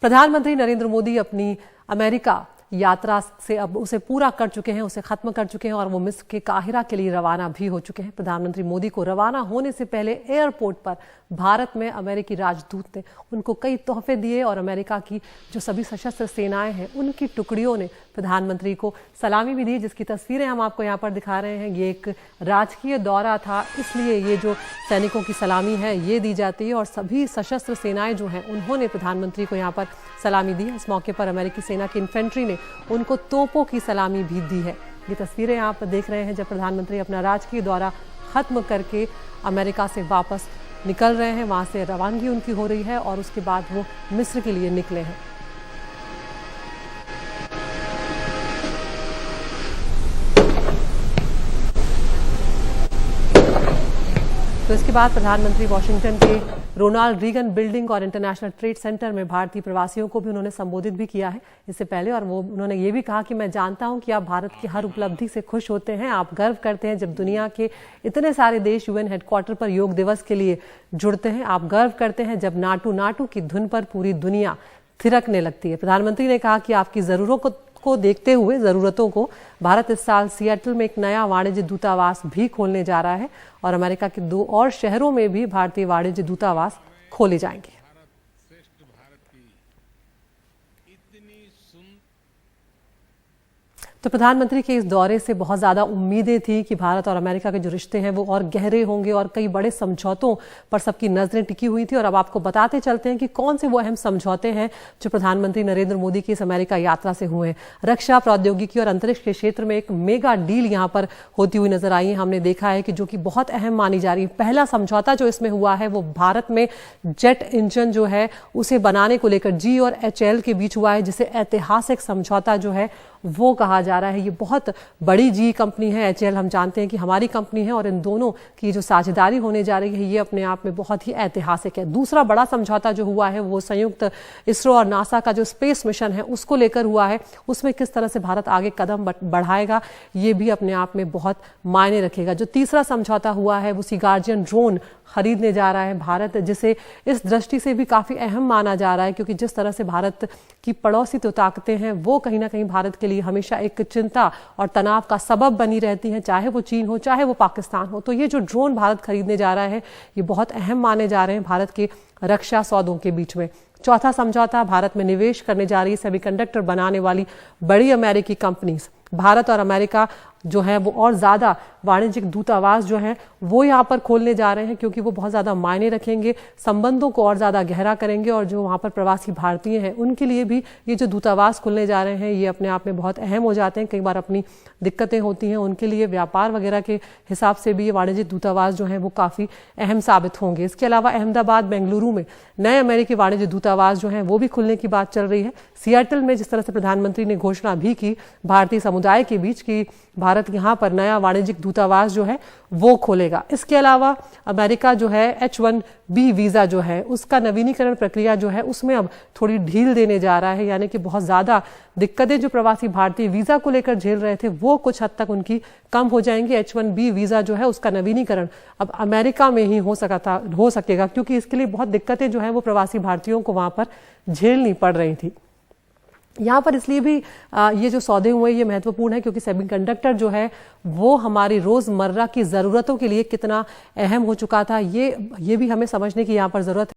प्रधानमंत्री नरेंद्र मोदी अपनी अमेरिका यात्रा से अब उसे पूरा कर चुके हैं, उसे खत्म कर चुके हैं और वो मिस्र के काहिरा के लिए रवाना भी हो चुके हैं। प्रधानमंत्री मोदी को रवाना होने से पहले एयरपोर्ट पर भारत में अमेरिकी राजदूत ने उनको कई तोहफे दिए और अमेरिका की जो सभी सशस्त्र सेनाएं हैं उनकी टुकड़ियों ने प्रधानमंत्री को सलामी भी दी, जिसकी तस्वीरें हम आपको यहाँ पर दिखा रहे हैं। ये एक राजकीय दौरा था, इसलिए ये जो सैनिकों की सलामी है ये दी जाती है और सभी सशस्त्र सेनाएं जो हैं उन्होंने प्रधानमंत्री को यहाँ पर सलामी दी। इस मौके पर अमेरिकी सेना की इन्फेंट्री ने उनको तोपों की सलामी भी दी है। ये तस्वीरें आप देख रहे हैं जब प्रधानमंत्री अपना राजकीय दौरा खत्म करके अमेरिका से वापस निकल रहे हैं, वहां से रवानगी उनकी हो रही है और उसके बाद वो मिस्र के लिए निकले हैं। तो इसके बाद प्रधानमंत्री वॉशिंगटन के रोनाल्ड रीगन बिल्डिंग और इंटरनेशनल ट्रेड सेंटर में भारतीय प्रवासियों को भी उन्होंने संबोधित भी किया है इससे पहले, और वो उन्होंने ये भी कहा कि मैं जानता हूं कि आप भारत की हर उपलब्धि से खुश होते हैं, आप गर्व करते हैं जब दुनिया के इतने सारे देश यूएन हेडक्वार्टर पर योग दिवस के लिए जुड़ते हैं, आप गर्व करते हैं जब नाटू नाटू की धुन पर पूरी दुनिया थिरकने लगती है। प्रधानमंत्री ने कहा कि आपकी जरूरतों को भारत इस साल सिएटल में एक नया वाणिज्य दूतावास भी खोलने जा रहा है और अमेरिका के 2 और शहरों में भी भारतीय वाणिज्य दूतावास खोले जाएंगे। तो प्रधानमंत्री के इस दौरे से बहुत ज्यादा उम्मीदें थी कि भारत और अमेरिका के जो रिश्ते हैं वो और गहरे होंगे और कई बड़े समझौतों पर सबकी नजरें टिकी हुई थी। और अब आपको बताते चलते हैं कि कौन से वो अहम समझौते हैं जो प्रधानमंत्री नरेंद्र मोदी की इस अमेरिका यात्रा से हुए हैं। रक्षा, प्रौद्योगिकी और अंतरिक्ष के क्षेत्र में एक मेगा डील यहाँ पर होती हुई नजर आई है। हमने देखा है कि जो कि बहुत अहम मानी जा रही है। पहला समझौता जो इसमें हुआ है वो भारत में जेट इंजन जो है उसे बनाने को लेकर जी और HAL के बीच हुआ है, जिसे ऐतिहासिक समझौता जो है वो कहा जा रहा है। ये बहुत बड़ी जी कंपनी है HAL, हम जानते हैं कि हमारी कंपनी है और इन दोनों की जो साझेदारी होने जा रही है ये अपने आप में बहुत ही ऐतिहासिक है। दूसरा बड़ा समझौता जो हुआ है वो संयुक्त इसरो और नासा का जो स्पेस मिशन है उसको लेकर हुआ है। उसमें किस तरह से भारत आगे कदम बढ़ाएगा ये भी अपने आप में बहुत मायने रखेगा। जो तीसरा समझौता हुआ है वो सी गार्जियन ड्रोन खरीदने जा रहा है भारत, जिसे इस दृष्टि से भी काफी अहम माना जा रहा है क्योंकि जिस तरह से भारत की पड़ोसी तो ताकतें हैं वो कहीं ना कहीं भारत के लिए हमेशा एक चिंता और तनाव का सबब बनी रहती हैं, चाहे वो चीन हो चाहे वो पाकिस्तान हो। तो ये जो ड्रोन भारत खरीदने जा रहा है ये बहुत अहम माने जा रहे हैं भारत के रक्षा सौदों के बीच में। चौथा समझौता, भारत में निवेश करने जा रही सेमीकंडक्टर बनाने वाली बड़ी अमेरिकी कंपनीज, भारत और अमेरिका जो है वो और ज्यादा वाणिज्यिक दूतावास जो है वो यहाँ पर खोलने जा रहे हैं क्योंकि वो बहुत ज्यादा मायने रखेंगे, संबंधों को और ज्यादा गहरा करेंगे और जो वहाँ पर प्रवासी भारतीय हैं उनके लिए भी ये जो दूतावास खुलने जा रहे हैं ये अपने आप में बहुत अहम हो जाते हैं। कई बार अपनी दिक्कतें होती हैं उनके लिए व्यापार वगैरह के हिसाब से भी ये वाणिज्यिक दूतावास जो है वो काफी अहम साबित होंगे। इसके अलावा अहमदाबाद, बेंगलुरु में नए अमेरिकी वाणिज्य दूतावास जो है वो भी खुलने की बात चल रही है। सिएटल में जिस तरह से प्रधानमंत्री ने घोषणा भी की भारतीय समुदाय के बीच की भारत यहाँ पर नया वाणिज्यिक दूतावास जो है वो खोलेगा। इसके अलावा अमेरिका जो है H-1B वीजा जो है उसका नवीनीकरण प्रक्रिया जो है उसमें अब थोड़ी ढील देने जा रहा है, यानी कि बहुत ज्यादा दिक्कतें जो प्रवासी भारतीय वीजा को लेकर झेल रहे थे वो कुछ हद तक उनकी कम हो जाएंगी। H-1B वीजा जो है उसका नवीनीकरण अब अमेरिका में ही हो सकेगा क्योंकि इसके लिए बहुत दिक्कतें जो है वो प्रवासी भारतीयों को वहां पर झेलनी पड़ रही थी। यहाँ पर इसलिए भी ये जो सौदे हुए ये महत्वपूर्ण है क्योंकि सेमीकंडक्टर जो है वो हमारी रोजमर्रा की जरूरतों के लिए कितना अहम हो चुका था ये भी हमें समझने की यहाँ पर जरूरत है।